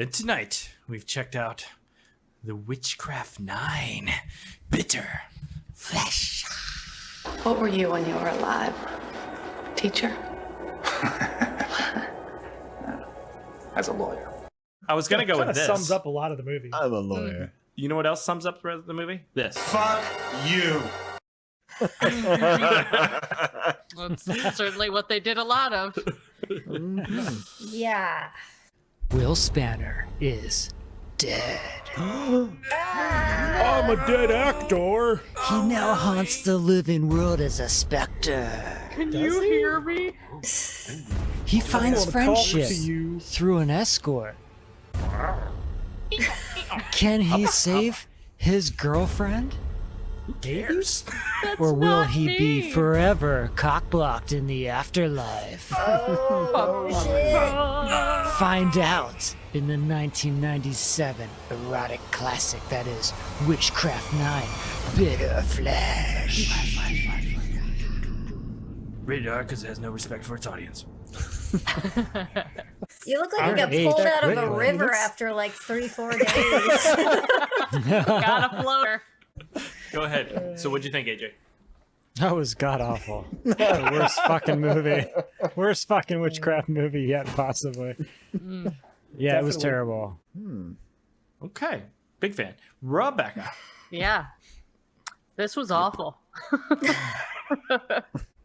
And tonight, we've checked out the Witchcraft 9 Bitter Flesh. What were you when you were alive? Teacher? As a lawyer. I was going to go with this. Sums up a lot of the movie. I'm a lawyer. You know what else sums up the rest of the movie? This. Fuck you. That's certainly what they did a lot of. Yeah. Will Spanner is dead. I'm a dead actor. He now haunts the living world as a specter. Can you hear me? He finds wanna talk friendship to you. through an escort. Can he save his girlfriend? Who cares? Or will not he be me. forever cockblocked in the afterlife? Oh, shit. Find out in the 1997 erotic classic that is Witchcraft 9 Bitter Flesh. Rated R because it has no respect for its audience. You look like you got Alright, pulled out of a quickly. river after like 3-4 days. Got a floater. Go ahead. So what'd you think, AJ? That was god awful. The worst fucking movie. Worst fucking witchcraft movie yet, possibly. Yeah, it was Definitely. terrible. Okay. Big fan. Rebecca. Yeah. This was awful.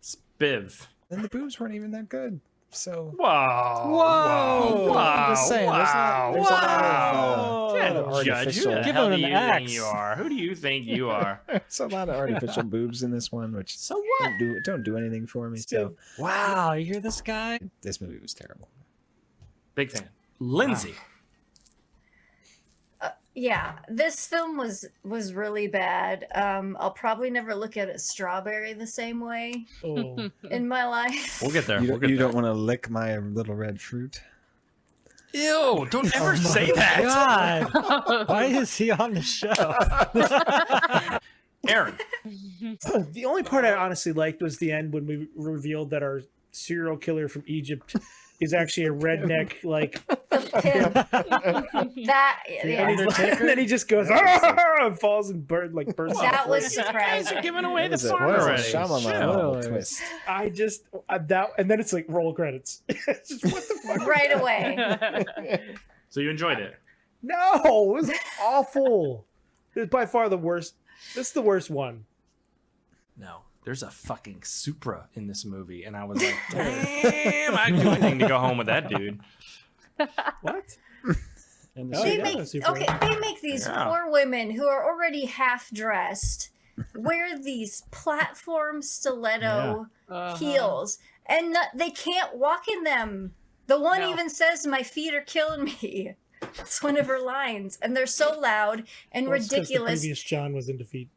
Spiv. And the boobs weren't even that good. So Whoa. Whoa. Wow. I'm just saying, there's not- there's a lot of, Can't lot of judge. Who artificial- the Give hell him do an you think X. you are? Who do you think you are? there's a lot of artificial boobs in this one, which So what? don't do anything for me. So Wow, you hear this guy? this movie was terrible. Big fan. Lindsay. Yeah, this film was really bad. I'll probably never look at a strawberry the same way Oh. in my life. We'll get there. You We'll don't, get you there. don't want to lick my little red fruit. Ew, don't ever say that. God, why is he on the show? Aaron. The only part I honestly liked was the end when we revealed that our serial killer from Egypt is actually a redneck, like, Pimp. That yeah, and then he just goes "Ah!" and falls and burns that was Guys are surprising. giving away the What is fun it? What is already. it? Shyamalan Chill. little twist. I just that, and then it's like roll credits. It's just what the fuck? Right away. So you enjoyed it? No, it was awful. It's by far the worst. This is the worst one. No. There's a fucking Supra in this movie, and I was like, damn, I'd do anything to go home with that dude. What? And the Oh, They yeah, make that's super. they make these Yeah. poor women who are already half dressed wear these platform stiletto heels, and they can't walk in them. The one No. even says, "My feet are killing me." It's one of her lines, and they're so loud and Well, it's 'cause the ridiculous. previous John was in defeat.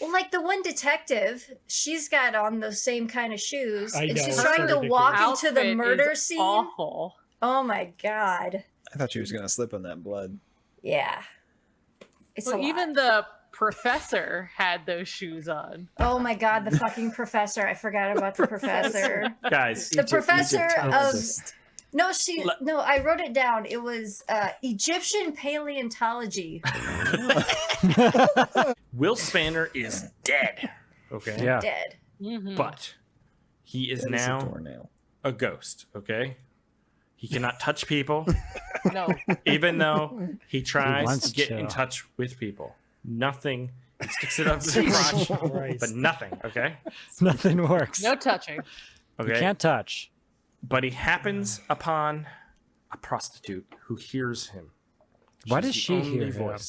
Well, like the one detective, she's got on those same kind of shoes, I and know, she's it's trying so to walk ridiculous. into the Outfit murder is scene. Awful. Oh my god! I thought she was gonna slip on that blood. Yeah, it's Well, a lot. even the professor had those shoes on. Oh my god, the fucking professor! I forgot about the professor. Guys, The professor of Egyptologist. no, I wrote it down. It was Egyptian paleontology. Will Spanner is dead. Okay? Yeah. Dead. But he is That is a now doornail. a ghost, okay? He cannot touch people, No. even though he tries wants to get in to. touch with people. Nothing. He sticks it up his crotch, Christ. but nothing, okay? Nothing works. No touching. You Okay. can't touch. But he happens upon a prostitute who hears him. Why She's does the she only hear him?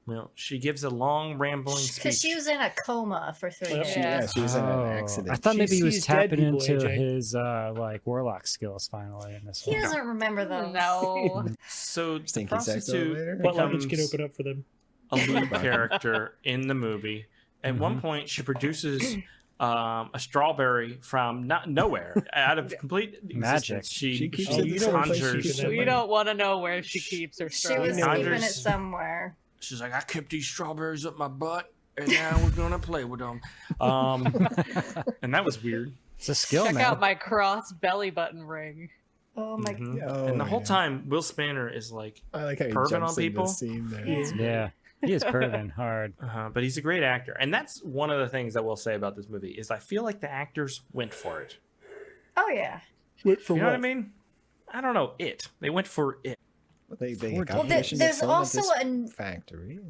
Well, she gives a long, rambling speech. Because she was in a coma for 3 Well, days. Yeah. Yeah, she was in an Oh, accident. I thought She maybe he was sees dead tapping people, into AJ. his like warlock skills finally in this He one. doesn't remember those. No. So the Stinky sex prostitute elevator? What luggage can becomes open up for them? a lead character in the movie. At one point, she produces a strawberry from nowhere, out of complete Magic. existence. She She keeps Oh, it you the know same what place place she conjures. can have We money. don't want to know where she keeps her She was strawberries. keeping it Conjures- somewhere. She's like, I kept these strawberries up my butt, and now we're gonna play with them. And that was weird. It's a skill, Check man. out my cross belly button ring. Oh my Mhm. Oh, And the whole yeah. time, Will Spanner is like, I like how he Perving jumps on in people? the scene there. Yeah. Yeah, he is perving hard. but he's a great actor. And that's one of the things I will say about this movie is I feel like the actors went for it. Oh yeah. Wait for You know what? what I mean? I don't know. They went for it. But they Well, got Well, permission to there's film at also this factory.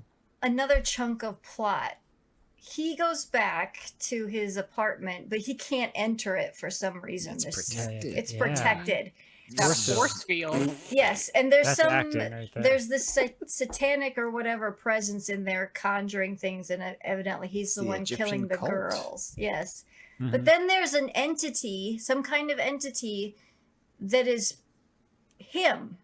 another chunk of plot. He goes back to his apartment, but he can't enter it for some reason. It's There's- protected. It's Yeah. protected. That force field. Yes, and there's That's some acting right there. there's this satanic or whatever presence in there conjuring things, and evidently he's the The one Egyptian killing the cult. girls. Yes, Mhm. but then there's an entity, some kind of entity, that is him.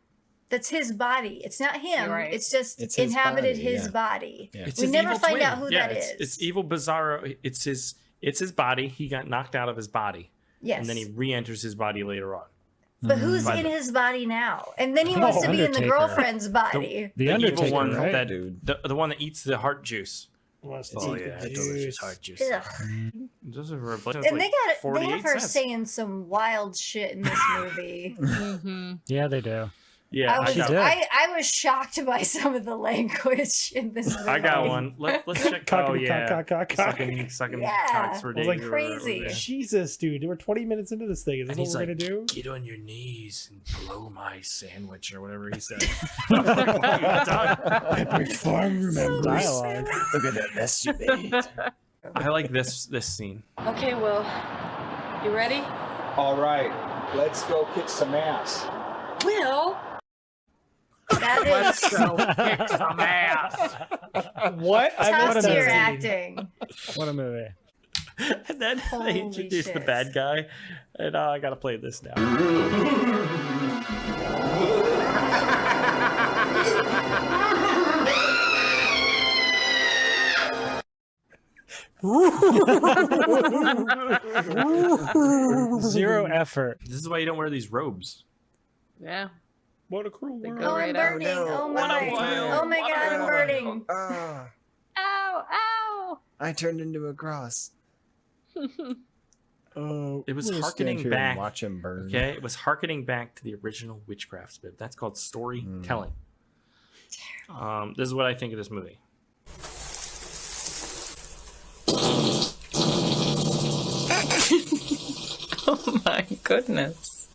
That's his body. It's not him. You're right. It's just It's his inhabited body, his yeah. body. Yeah. It's We his never evil find twin. out who Yeah, that it's is. evil Bizarro. It's his body. He got knocked out of his body. Yes. And then he re-enters his body later on. But who's By in the- his body now? And then he Oh, wants to be in the Undertaker. girlfriend's body. The evil Undertaker, one right? that Dude. the one that eats the heart juice. Wants to Oh eat the yeah, juice. delicious heart juice. Ugh. Those are replacements And like they have 48 her cents. saying some wild shit in this movie. Mm-hmm. Yeah, they do. Yeah, I I got, did. I was shocked by some of the language in this movie. I got one. Let's check. Cock, Oh cock, yeah, cock, cock, cock. sucking Yeah. cocks for I was like, days or crazy. whatever. Jesus, dude, we're 20 minutes into this thing. Is this And what he's we're like, gonna do? get on your knees and blow my sandwich or whatever he said. I Which farm remembers? Dialogue. Look at that mess you made. like this scene. Okay, Will. You ready? All right, let's go kick some ass. Will? That Let's is go kick some ass. What? I top missed tier that scene. acting. What a movie. And then Holy they introduce the shit. bad guy, and I gotta play this now. Zero effort. This is why you don't wear these robes. Yeah. What a cruel They world. go Oh, I'm right out. burning. Oh What my. a wild- Oh my what a god, I'm wild- burning. Ah, Ow! Ow! I turned into a cross. Oh, It was I'm gonna hearkening stand here and back. Watch him burn. Okay, it was harkening back to the original Witchcraft bit. That's called storytelling. This is what I think of this movie. Oh my goodness.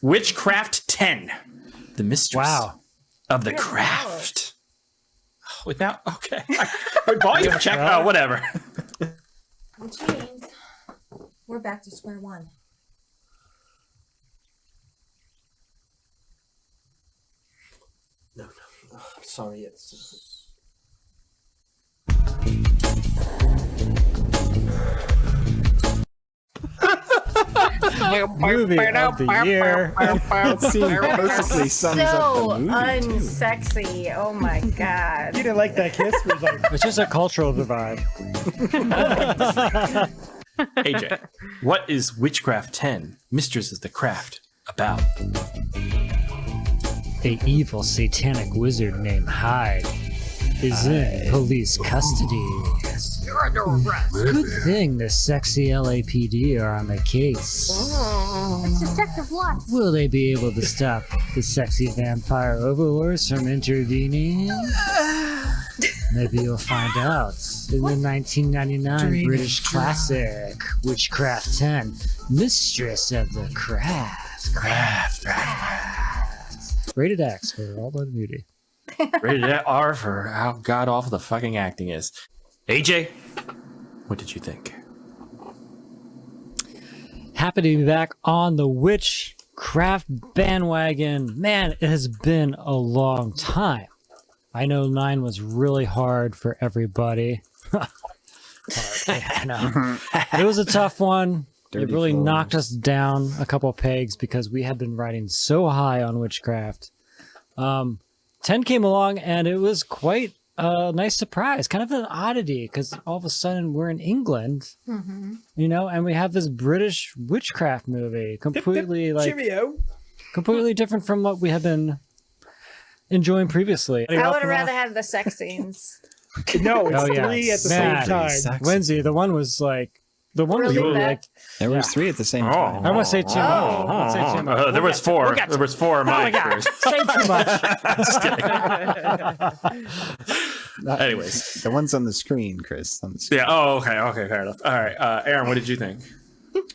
Witchcraft 10. The Mistress Wow. of the Craft. Without, okay. Volume check. Oh, whatever. Which means we're back to square one. No, sorry, it's. Movie of the year. That scene perfectly sums up So the movie too. unsexy. Oh my god. You didn't like that kiss? It was like, It's just a cultural divide. AJ, what is Witchcraft 10, Mistress of the Craft, about? A evil satanic wizard named Hyde is in police custody. Good thing the sexy LAPD are on the case. It's Detective Watts. Will they be able to stop the sexy vampire overlords from intervening? Maybe you'll find out in the 1999 British classic, Witchcraft 10, Mistress of the Craft. Rated X for all the nudity. Rated R for how god awful the fucking acting is. AJ, what did you think? Happy to be back on the Witchcraft bandwagon. Man, it has been a long time. I know 9 was really hard for everybody. I know. It was a tough one. Dirty it really floors. knocked us down a couple pegs because we had been riding so high on Witchcraft. 10 came along and it was quite a nice surprise, kind of an oddity because all of a sudden we're in England, you know, and we have this British Witchcraft movie completely like cheerio. completely different from what we have been enjoying previously. I would have rather have the sex scenes. No, it's Oh, yeah. three at the Man. same time. Sucks. Lindsay, the one was like Really were bad. like There was 3 at the same Oh. time. I want to say too much. Oh. I won't say too much. There was 4. There was 4 in my my God. experience. Say too much. Just kidding. Anyways. The one's on the screen, Chris. On the screen. Yeah. Oh, okay. Okay. Fair enough. All right. Aaron, what did you think?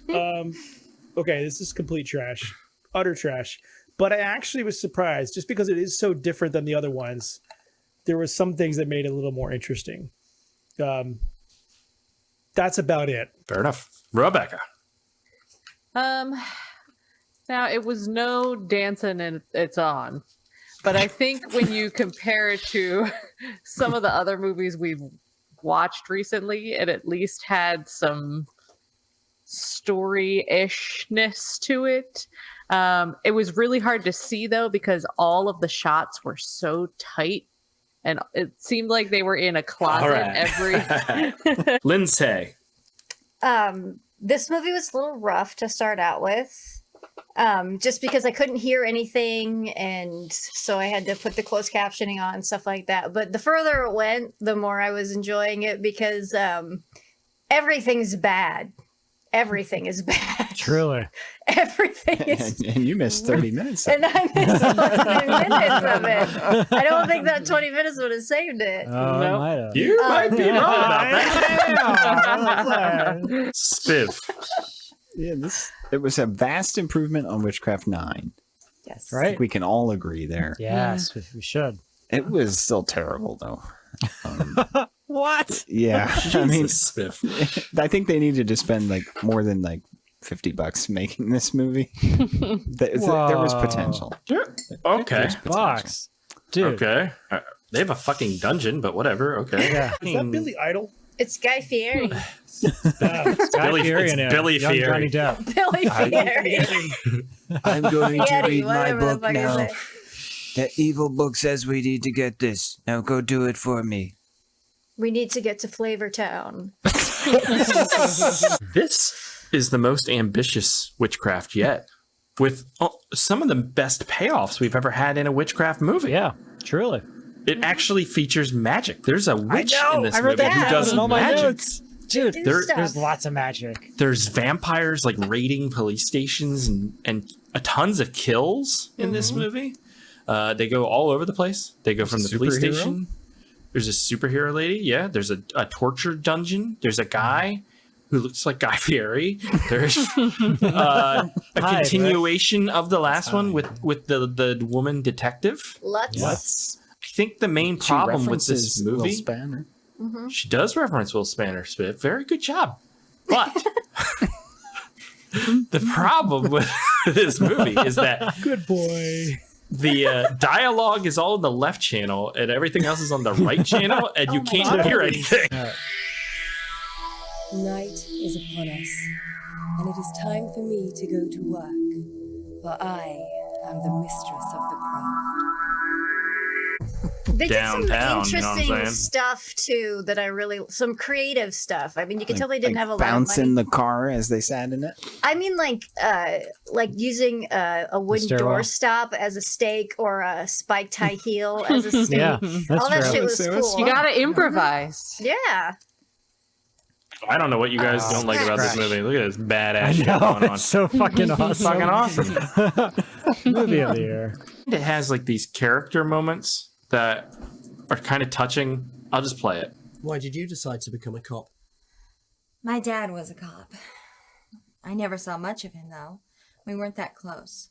Okay, this is complete trash, utter trash. But I actually was surprised, just because it is so different than the other ones. There were some things that made it a little more interesting. That's about it. Fair enough. Rebecca. Now it was no dancing and it's on, but I think when you compare it to some of the other movies we've watched recently, it at least had some story-ishness to it. It was really hard to see though because all of the shots were so tight, and it seemed like they were in a closet every. Lindsay. This movie was a little rough to start out with, just because I couldn't hear anything, and so I had to put the closed captioning on and stuff like that. But the further it went, the more I was enjoying it because everything's bad. Everything is bad. Truly. Everything is. And you missed 30 minutes. And I missed 20 minutes of it. I don't think that 20 minutes would have saved it. Oh, Nope. might have. You might be wrong about that. Spiv. Yeah, it was a vast improvement on Witchcraft 9. Yes. I Right? think we can all agree there. Yes, we should. It was still terrible, though. What? Yeah, I mean, Jesus, Spiv. I think they needed to spend like more than like $50 making this movie. There was Whoa. potential. Okay. Box. Dude. Okay. They have a fucking dungeon, but whatever. Okay. Yeah. Is that Billy Idol? It's Guy Fieri. Guy Billy- Fieri it's and Billy young Fieri. Johnny Depp. Billy Fieri. I'm going Fieri, whatever the fuck is it. That evil book says we need to get this. Now go do it for me. We need to get to Flavor Town. This is the most ambitious Witchcraft yet, with some of the best payoffs we've ever had in a Witchcraft movie. Yeah, truly. It actually features magic. There's a witch in this I wrote movie that who down does in all my magic. notes. Dude, Do there- stuff. there's lots of magic. There's vampires like raiding police stations and tons of kills in this movie. They go all over the place. They go from the police superhero? station. There's a superhero lady. Yeah. There's a torture dungeon. There's a guy who looks like Guy Fieri. There's a continuation of the last one with the woman detective. Lutz. I think the main problem with this movie, Spanner. she does reference Will Spanner. Smith. Very good job. But the problem with this movie is that Good boy. the dialogue is all in the left channel and everything else is on the right channel, and you can't hear anything. Night is upon us, and it is time for me to go to work, for I am the mistress of the craft. They Downtown, did you know some what I'm interesting saying? stuff too that I really some creative stuff. I mean, you can tell they didn't have a lot of bouncing money. the car as they sat in it. I mean, like using a wooden stairwell. doorstop as a stake or a spiked high heel as a stake. Yeah, that's All that true. shit was cool. You gotta improvise. Yeah. I don't know what you guys don't like about this movie. Look at this badass I shit know, going on. it's so fucking awesome. Fucking awesome. Movie of the year. It has like these character moments that are kind of touching. I'll just play it. Why did you decide to become a cop? My dad was a cop. I never saw much of him, though. We weren't that close.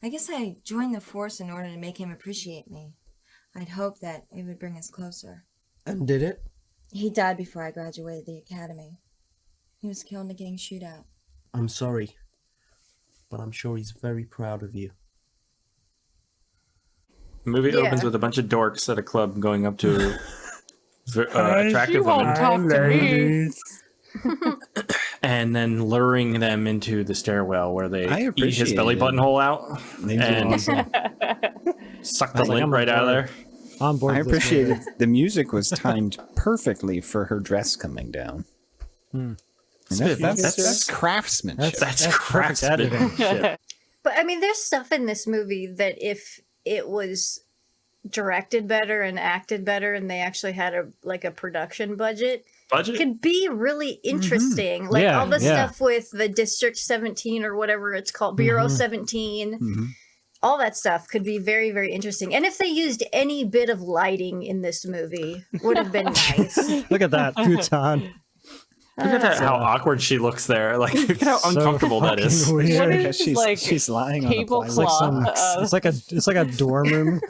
I guess I joined the force in order to make him appreciate me. I'd hoped that it would bring us closer. And did it? He died before I graduated the academy. He was killed in a gang shootout. I'm sorry, but I'm sure he's very proud of you. The movie Yeah. opens with a bunch of dorks at a club going up to attractive You won't women talk to me. and then luring them into the stairwell where they I eat his belly appreciated button hole out They did and awesome. suck I the was like, lint I'm right out of there. On board. I with this appreciated movie. the music was timed perfectly for her dress coming down. And that's craftsmanship. That's perfect editing. craftsmanship. But I mean, there's stuff in this movie that if it was directed better and acted better, and they actually had a production budget, could be really interesting. Like all the stuff with the District 17 or whatever it's called, Bureau 17. All that stuff could be very, very interesting. And if they used any bit of lighting in this movie, would have been nice. Look at that futon. Look at that, how awkward she looks there. Like, look at how uncomfortable that is. Weird. She's lying on the plywood. It's like a dorm room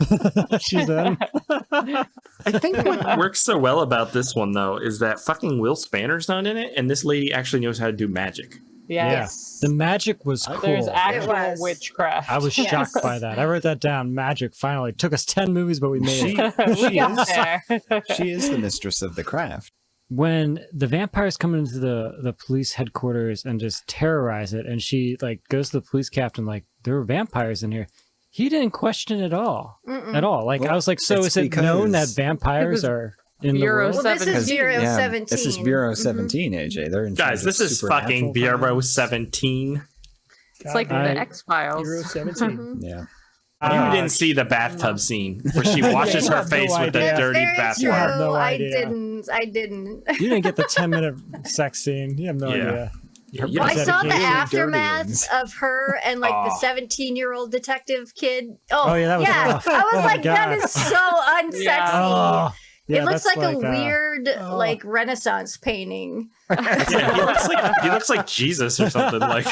she's in. I think what works so well about this one, though, is that fucking Will Spanner's not in it, and this lady actually knows how to do magic. Yes. The magic was cool. There's actual witchcraft. I was shocked by that. I wrote that down. Magic finally. Took us 10 movies, but we made it. She is the mistress of the craft. When the vampires come into the police headquarters and just terrorize it, and she like goes to the police captain like, there are vampires in here. He didn't question it at all. Like, well, I was like, so is it known that vampires are in the world? Well, this is Bureau 17. This is Bureau 17, AJ. They're in Guys, this is fucking Bureau 17. It's like the X-Files. Bureau 17. Yeah. You didn't see the bathtub scene where she washes her face with the dirty bathtub. You have no idea. I didn't. You didn't get the 10-minute sex scene. You have no idea. Well, I saw the aftermath of her and like the 17-year-old detective kid. Oh yeah, that was rough. I was like, God. that is so unsexy. Yeah, it looks like a like, weird, like Renaissance painting. He looks like Jesus or something. Like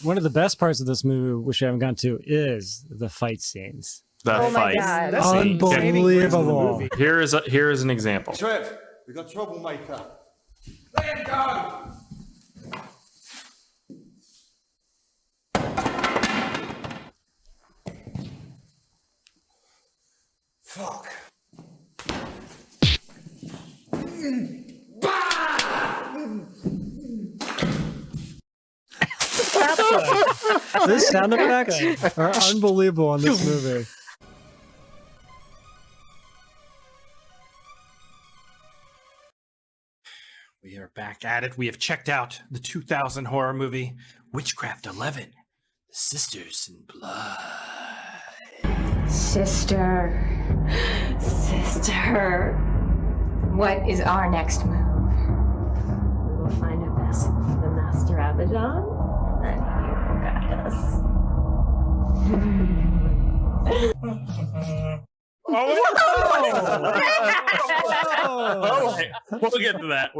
one of the best parts of this movie, which I haven't gotten to, is the fight scenes. The fight, unbelievable. Here is an example. Trev, we got troublemaker. Let him go. Fuck. These sound effects are unbelievable in this movie. We are back at it. We have checked out the 2000 horror movie Witchcraft 11, The Sisters in Blood. Sister, what is our next move? We will find a vessel for the Master Abaddon, and he will guide us. We'll get to that.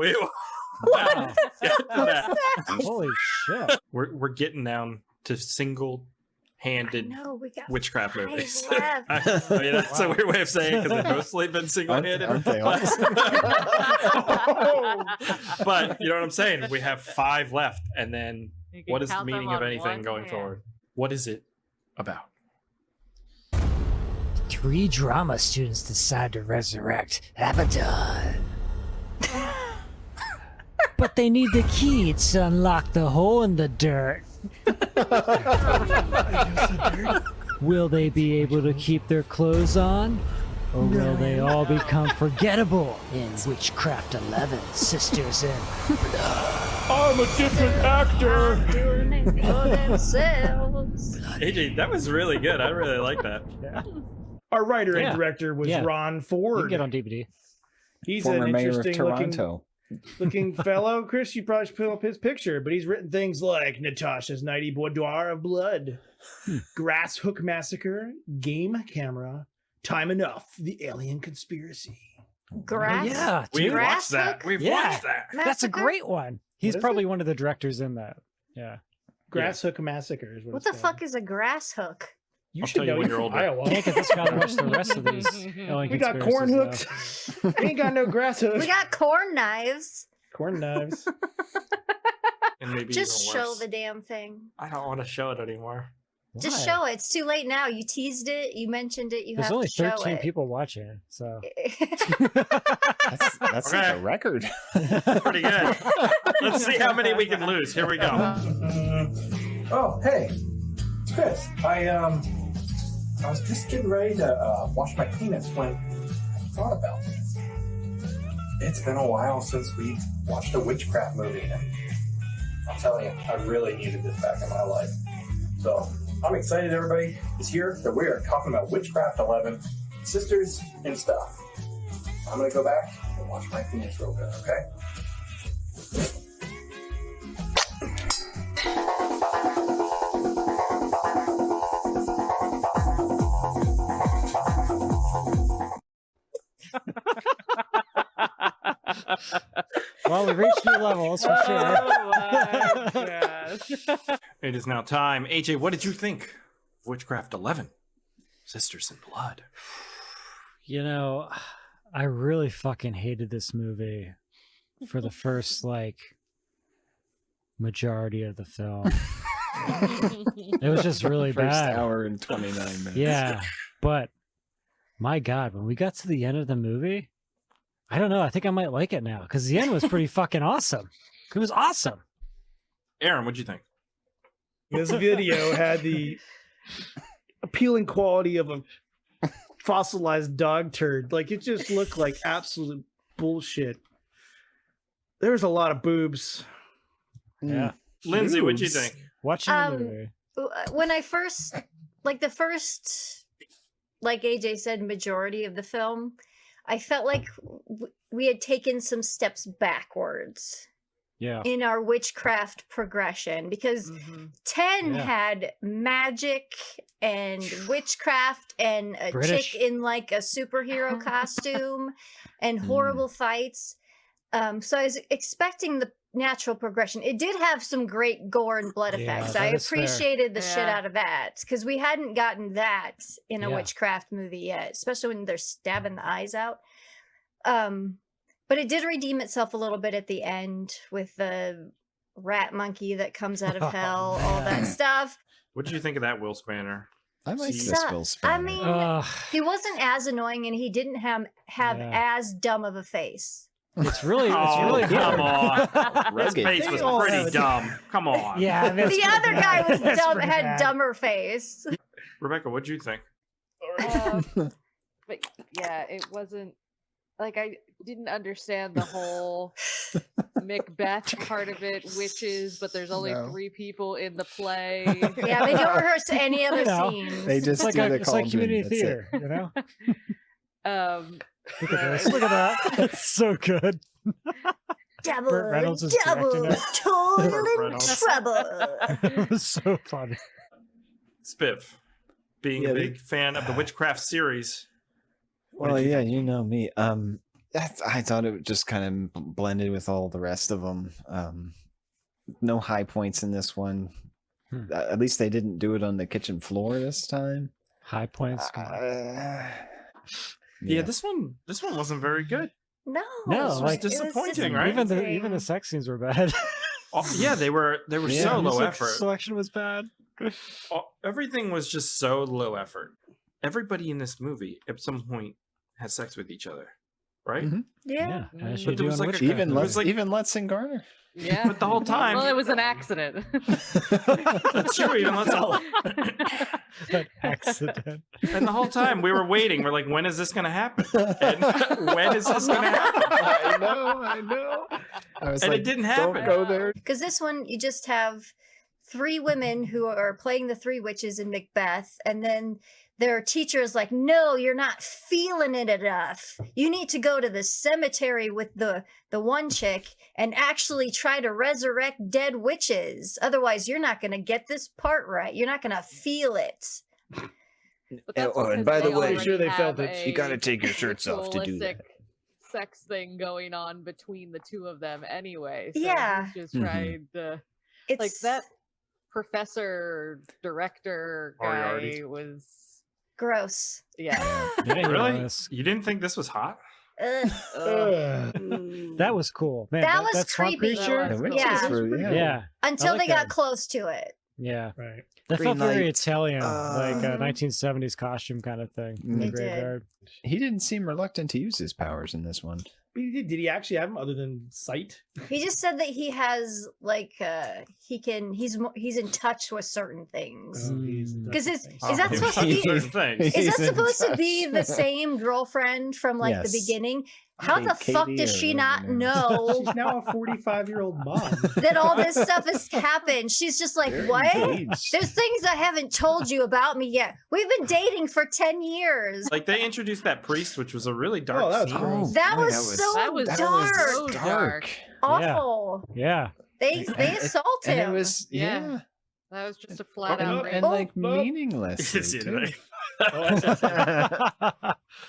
Holy shit. We're getting down to single-handed witchcraft movies. I mean, that's a weird way of saying it because they've mostly been single-handed. Aren't they all? But you know what I'm saying? We have 5 left, and then what is the meaning of anything going forward? What is it about? 3 drama students decide to resurrect Abaddon. But they need the key to unlock the hole in the dirt. Will they be able to keep their clothes on? Or will they all become forgettable in Witchcraft 11, Sisters in Blood? I'm a different actor. AJ, that was really good. I really like that. Yeah. Our writer and director was Ron Ford. You can get on DVD. He's Former an mayor of interesting Toronto. looking fellow. Chris, you probably should pull up his picture, but he's written things like Natasha's Nighty Boudoir of Blood, Grass Hook Massacre, Game Camera, Time Enough, The Alien Conspiracy. Grass? Yeah, we've watched that. We've watched that. That's a great one. He's probably one of the directors in that. Yeah. Grass Hook Massacre is what the fuck is a grass hook? You should know, you're from Iowa. Can't get this guy to watch the rest of these. We got corn hooks. We ain't got no grass hooks. We got corn knives. Corn knives. And maybe just even show worse. the damn thing. I don't want to show it anymore. Just show it. It's too late now. You teased it. You mentioned it. There's have only to show 13 it. people watching, so That's like a record. Pretty good. Let's see how many we can lose. Here we go. Oh, hey, it's Chris. I was just getting ready to wash my peanuts when I thought about this. It's been a while since we watched a witchcraft movie, and I'll tell you, I really needed this back in my life. So I I'm excited everybody is here that we are talking about Witchcraft 11, Sisters and stuff. I'm going to go back and wash my penis real good, okay? Well, we reached new levels for sure. Oh my gosh. It is now time. AJ, what did you think of Witchcraft 11? Sisters in Blood. You know, I really fucking hated this movie for the first, like, majority of the film. It was just really First bad. hour and 29 minutes. Yeah, but my God, when we got to the end of the movie, I don't know. I think I might like it now because the end was pretty fucking awesome. It was awesome. Aaron, what'd you think? This video had the appealing quality of a fossilized dog turd. Like, it just looked like absolute bullshit. There was a lot of boobs. Yeah. Lindsay, what'd you think? Watching the movie. When I first, like AJ said, majority of the film, I felt like we had taken some steps backwards. Yeah. In our witchcraft progression, because 10 had magic and witchcraft and a British. chick in like a superhero costume and horrible fights. So I was expecting the natural progression. It did have some great gore and blood effects. I appreciated the shit out of that because we hadn't gotten that in a witchcraft movie yet, especially when they're stabbing the eyes out. But it did redeem itself a little bit at the end with the rat monkey that comes out of hell, all that stuff. What did you think of that, Will Spanner? I like this Will Spanner. I mean, he wasn't as annoying and he didn't have as dumb of a face. It's really, come on. His face was pretty dumb. Come on. Yeah, the other guy was dumb, had dumber face. Rebecca, what'd you think? But yeah, it wasn't like I didn't understand the whole Macbeth part of it, witches, but there's only 3 people in the play. Yeah, they don't rehearse any other scenes. They just it's like community theater, you know? Look at this. Look at that. That's so good. Double, Burt Reynolds is directing it. toil and trouble. It was so funny. Spiff, being a big fan of the Witchcraft series. Well, yeah, you know me. I thought it just kind of blended with all the rest of them. No high points in this one. At least they didn't do it on the kitchen floor this time. High points. Yeah, this one wasn't very good. No, it was disappointing, right? Even the sex scenes were bad. Yeah, they were so low effort. Selection was bad. Everything was just so low effort. Everybody in this movie at some point had sex with each other, right? Mm-hmm. Yeah. As But you there do was in like Witchcraft. Even Lutz and Garner. Yeah. But the whole time. Well, it was an accident. That's true. Even That accident. And the whole time we were waiting. We're like, when is this going to happen? And when is this going to happen? I know. I was and like, it didn't happen. Don't go there. Because this one, you just have 3 women who are playing the 3 witches in Macbeth, and then their teacher is like, no, you're not feeling it enough. You need to go to the cemetery with the one chick and actually try to resurrect dead witches. Otherwise, you're not going to get this part right. You're not going to feel it. And by the way, sure they felt it. you got to take your shirts off to do that. Ritualistic sex thing going on between the 2 of them anyway. So Yeah. he's just tried to, It's like, that professor director guy Moriarty. was gross. yeah. Really? You didn't think this was hot? That was cool. Man, That was that swamp creepy. creature? The witches Yeah. Yeah. Until I like they got that. close to it. Yeah. Right. That Green felt very light. Italian, like a 1970s costume kind of thing. In the It did. graveyard. He didn't seem reluctant to use his powers in this one. Did he actually have him other than sight? He just said that he has like he's in touch with certain things. Because is that supposed to be the same girlfriend from like the beginning? How the fuck does she not know? She's now a 45-year-old mom. That all this stuff has happened. She's just like, what? There's things I haven't told you about me yet. We've been dating for 10 years. Like they introduced that priest, which was a really dark scene. That was so dark. Awful. Yeah. They assault him. And it was That was just a flat out rape. and like meaningless.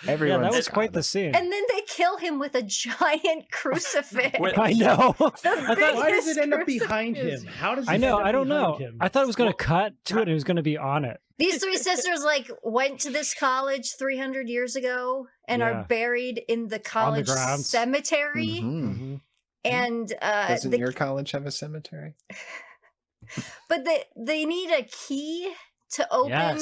Everyone. That was quite the scene. And then they kill him with a giant crucifix. I know. Why does it end up behind him? How does it I know. end up I don't know. behind him? I thought it was going to cut to it and it was going to be on it. These three sisters like went to this college 300 years ago and are buried in the college cemetery. Mm-hmm. And doesn't your college have a cemetery? But they need a key to open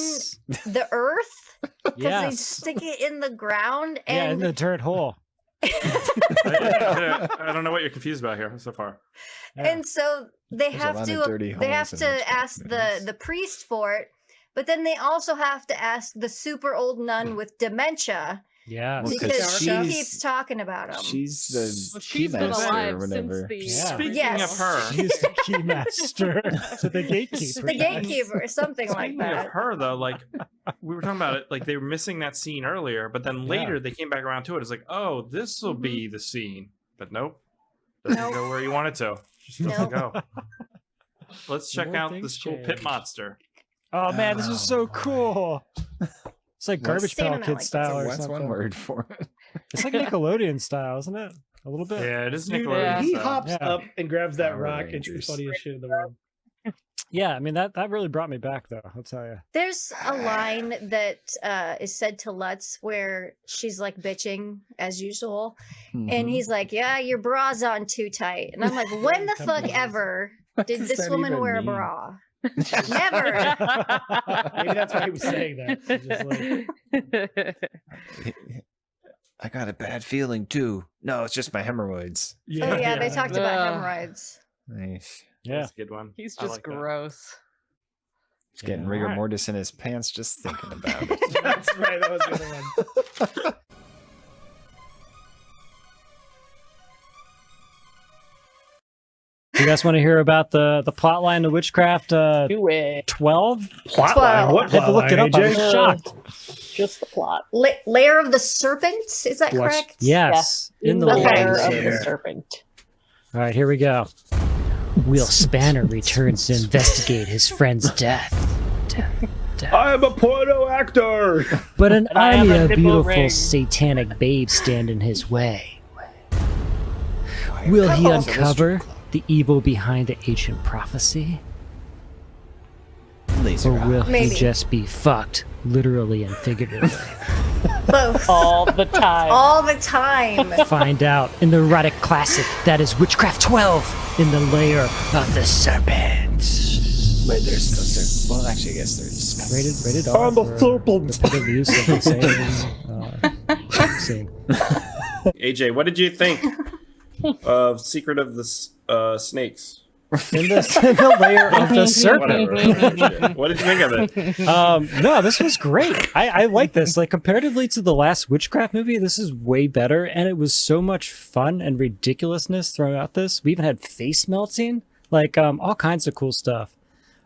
the earth because they stick it in the ground and in the dirt hole. I don't know what you're confused about here so far. And so they have to ask the priest for it, but then they also have to ask the super old nun with dementia. Yeah, because she keeps talking about him. She's the she's been alive or whatever. since the. Speaking of her, she's the key master to the gatekeeper. The gatekeeper, something like that. Speaking of her, though, like we were talking about it, like they were missing that scene earlier, but then later they came back around to it. It's like, oh, this will be the scene, but nope, doesn't go where you want it to. Just doesn't go. Let's check out this cool pit monster. Oh man, this is so cool. It's like Garbage Pail Kid style or What's something. one word for it? It's like Nickelodeon style, isn't it? A little bit. Yeah, it is Nickelodeon. He style. hops up and grabs that Power rock. It's the Rangers. funniest shit in the world. Yeah, I mean that really brought me back though. I'll tell you. There's a line that is said to Lutz where she's like bitching as usual, and he's like, "Yeah, your bra's on too tight," and I'm like, "When the fuck ever did does this that woman even wear a mean? bra?" Never. Maybe that's why he was saying that. Just like, I got a bad feeling too. No, it's just my hemorrhoids. Oh yeah, they talked about hemorrhoids. Nice. Yeah, That's a good one. He's I just like that. gross. He's getting rigor mortis in his pants just thinking about it. That's right. That was the other one. Do you guys want to hear about the plot line of Witchcraft Do it. 12? Plotline. What I had to look it up. I was AJ? shocked. Just the plot. Lair of the Serpent, is that correct? Yes, in the Lair lair. of the serpent. All right, here we go. Will Spanner returns to investigate his friend's death. I am a porno actor. But an I have army a of nipple beautiful ring. satanic babes stand in his way. Will he uncover the evil behind the ancient prophecy? Laser Or will Maybe. he just be fucked, literally and figuratively? Both. All the time. All the time. Find out in the erotic classic that is Witchcraft 12 in the lair of the serpent. Wait, there's no serpent. Well, actually, I guess there's. Rated R On the for serpent. repetitive use of the same scene. AJ, what did you think of Secret of the Snakes? In the lair of the serpent. Whatever. What did you think of it? No, this was great. I like this. Like comparatively to the last Witchcraft movie, this is way better, and it was so much fun and ridiculousness throughout this. We even had face melting, like all kinds of cool stuff.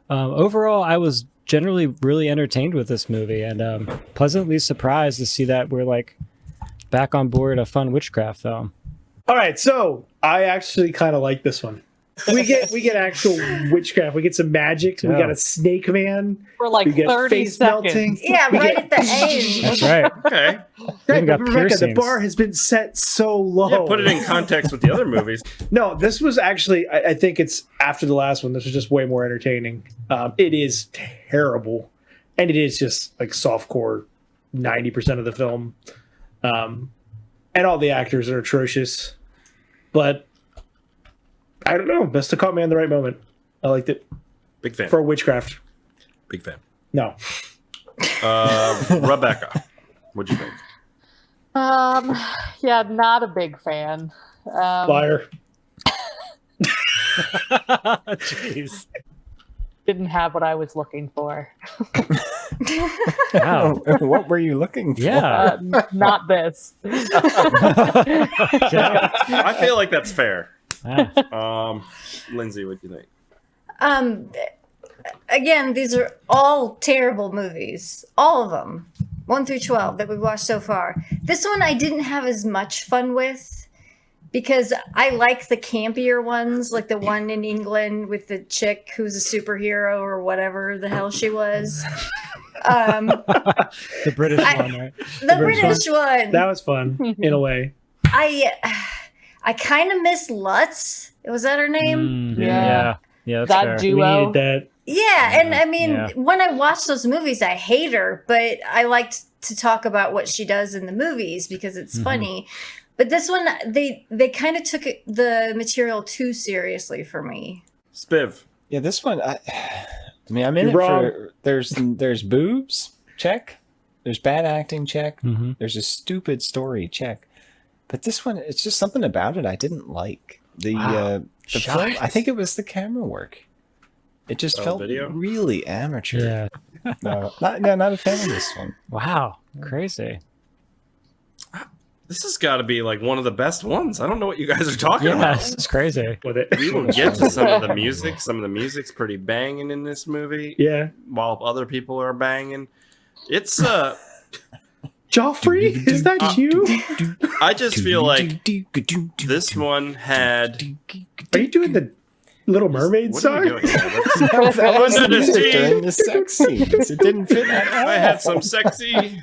Overall, I was generally really entertained with this movie, and pleasantly surprised to see that we're like back on board a fun Witchcraft film. All right, so I actually kind of like this one. We get actual witchcraft. We get some magic. We got a snake man. For like we get 30 face seconds. melting. Yeah, We right get- at the end. That's right. Okay. Even got But Rebecca, the piercings. bar has been set so low. Yeah, put it in context with the other movies. No, this was actually, I think it's after the last one. This was just way more entertaining. It is terrible. And it is just like softcore 90% of the film. And all the actors are atrocious. But I don't know. Must have caught me in the right moment. I liked it. Big fan. For Witchcraft. Big fan. No. Rebecca, what'd you think? Yeah, not a big fan. Liar. Jeez. Didn't have what I was looking for. Wow. What were you looking for? Yeah. Not this. I feel like that's fair. Lindsay, what do you think? Again, these are all terrible movies. All of them. 1 through 12 that we've watched so far. This one I didn't have as much fun with because I like the campier ones, like the one in England with the chick who's a superhero or whatever the hell she was. The British one, right? The British one. That was fun in a way. I kind of miss Lutz. Was that her name? Yeah, that's that fair. duo. We needed that. Yeah, and I mean, Yeah. when I watch those movies, I hate her, but I like to talk about what she does in the movies because it's funny. But this one, they kind of took the material too seriously for me. Spiv. Yeah, this one. I mean, I'm in You're it wrong. for. There's boobs. Check. There's bad acting. Check. There's a stupid story. Check. But this one, it's just something about it I didn't like. The film. I think it was the camera work. It just felt video? really amateur. Yeah. No, not a fan of this one. Wow. Crazy. This has got to be like one of the best ones. I don't know what you guys are talking Yeah, about. this is crazy. With it. We will get to some of the music. Some of the music's pretty banging in this movie. Yeah. While other people are banging. It's Joffrey, is that you? I just feel like this one had. Are you doing the Little Mermaid What are song? you doing? That was the music during the sex scenes. It didn't fit at all. I had some sexy.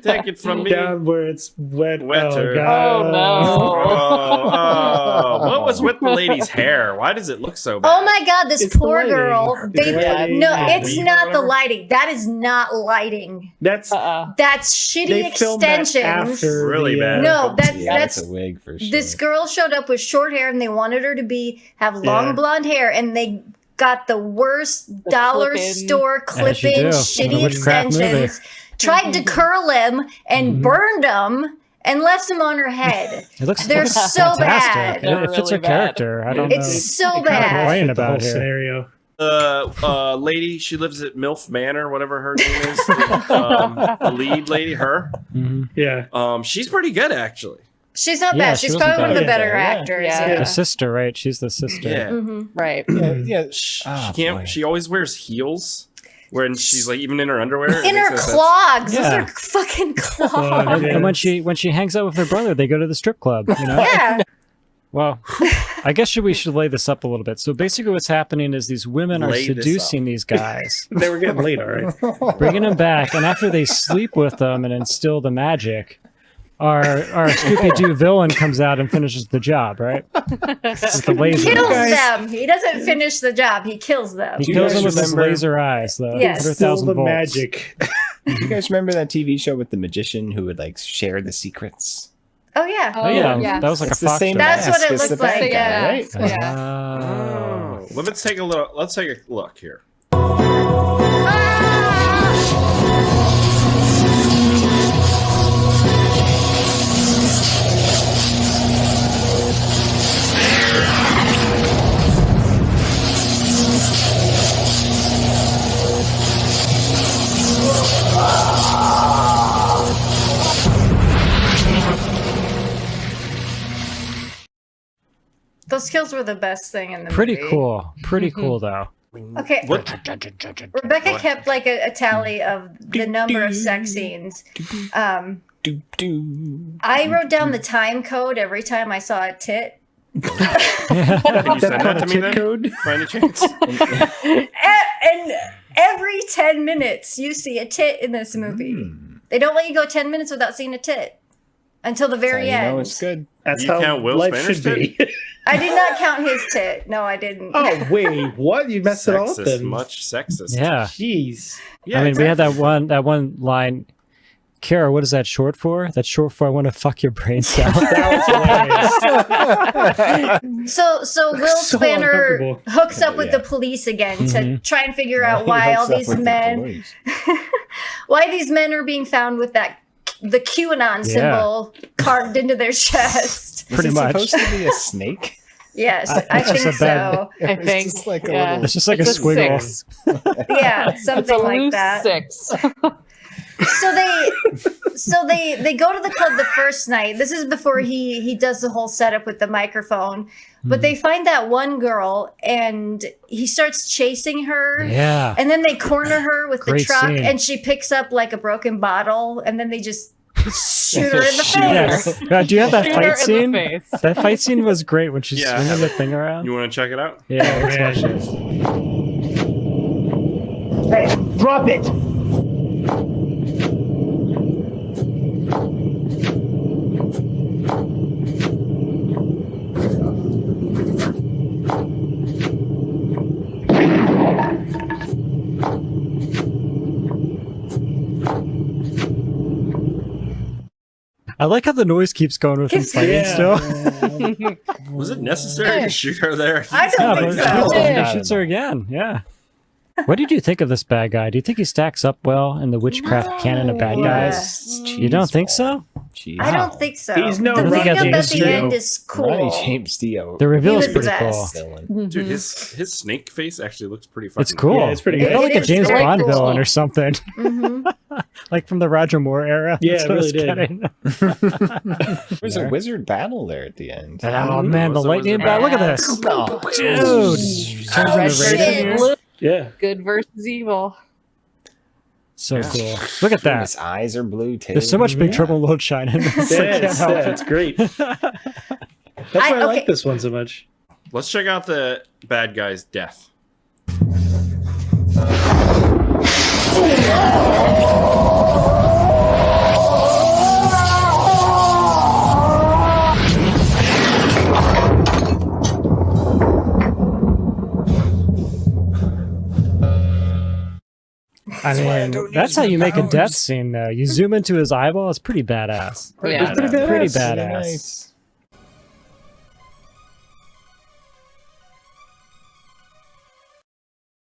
Take it from me. Down where it's wet. Wetter. Oh, God. Oh, no. Oh, what was with the lady's hair? Why does it look so bad? Oh my God, this It's the poor lighting. girl. It's the lighting. No, Yeah. it's Weave or not the whatever. lighting. That is not lighting. That's That's shitty they filmed that extensions. after Really the, bad. No, that's Yeah, that's it's a wig for sure. this girl showed up with short hair and they wanted her to have long Yeah. blonde hair and they got the worst dollar clip-in. store As you clip-in do. shitty The Witchcraft extensions. Tried to curl him and burned him and left him on her head. It looks They're looks so fantastic. bad. It fits Really her bad. character. I don't know. It's so Kind of bad. complaining the whole about here. scenario. Lady, she lives at MILF Manor, whatever her name is. The lead lady, her. Yeah. She's pretty good actually. She's not Yeah, bad. she She's wasn't probably one of the bad. better Yeah. actors. Yeah. Yeah. The sister, right? She's the sister. Yeah. Right. Yeah. She Oh, can't. boy. She always wears heels. When she's like even in her underwear. It In makes her no sense. clogs. Those Yeah. are fucking clogs. Oh, And when she hangs out with her brother, they go to the strip club. You know. Yeah. Well, I guess we should lay this up a little bit. So basically, what's happening is these women are Lay this seducing these guys, They were getting late, all right. bringing them back, and after they sleep with them and instill the magic, our Scooby Doo villain comes out and finishes the job. Right? With the laser. Kills them. He doesn't finish the job. He kills them. He Do you kills guys them with his remember- laser eyes. The Yes. 100,000 Still the volts. magic. You guys remember that TV show with the magician who would like share the secrets? Oh yeah. Oh yeah, yeah. that was like It's a the Fox same show. That's what mask it as the looked like, bad guy, yeah. right? Yeah. Oh. Let's take a look. Let's take a look here. Those kills were the best thing in the Pretty movie. cool. Pretty cool though. Okay. What? Rebecca kept like a tally of the number of sex scenes. I wrote down the time code every time I saw a tit. Can you send that to me then? Code? By any chance? And every 10 minutes you see a tit in this movie. They don't let you go 10 minutes without seeing a tit until the very You end. know it's good. That's You how count Will life Spanner's should be. I did not count his tit. No, I didn't. Oh wait, what? You messed it all up Sexist, then. much sexist. Yeah. Jeez. Yeah, I mean, we had exactly. that one line. Kara, what is that short for? That's short for I want to fuck your brains out. That was hilarious. So Will So Spanner uncomfortable. hooks up with Yeah. the police again to try and figure out He why hooks all up these with the men police. why these men are being found with that the QAnon symbol carved into their chest. Pretty much. Supposed to be a snake. Yes, I It's just think a bad- so. I think. Just like a Yeah. little. It's just like a It's squiggle. 6. Yeah, It's a something like loose that. 6. So they go to the club the first night. This is before he does the whole setup with the microphone. But they find that one girl and he starts chasing her. Yeah. And then they corner her with the Great truck scene. and she picks up like a broken bottle and then they just shoot her in the face. Yeah. Do you have that Shoot her fight in the scene? face. That fight scene was great when she's Yeah, I swinging have the it. thing around. You want to check it out? Yeah, let's Yeah, watch it. Hey, drop it. I like how the noise keeps going with him Keeps- fighting Yeah. still. Was it necessary to shoot her there? I don't Yeah, think but so. he shoots her again. Yeah. What did you think of this bad guy? Do you think he stacks up well in the witchcraft canon of bad guys? You don't think so? Jeez. I don't think so. He's no the Ronnie reveal James at the Dio. end is cool. Ronnie James Dio. The reveal is He was pretty the cool. best. Villain. Dude, his snake face actually looks pretty fucking It's cool. Yeah, it's pretty He good. felt like It a is James very Bond cool. villain or something, hmm like from the Roger Moore era. Yeah, That's it what I really was did. getting. There's a wizard battle there at the end. Oh man, the What's lightning wizard bat! Look at battle? this, Oh, dude! Turns Oh, into shit. Raiden here. Blue, Yeah. good versus evil. So cool. Look at His that. eyes are blue too. There's so much Big Trouble in Little China in this. I can't Yes, help yeah, it. it's great. That's why I okay. like this one so much. Let's check out the bad guy's death. I mean, that's how you make a death scene, though. You zoom into his eyeball; it's pretty badass. Yeah. Pretty Really badass. nice.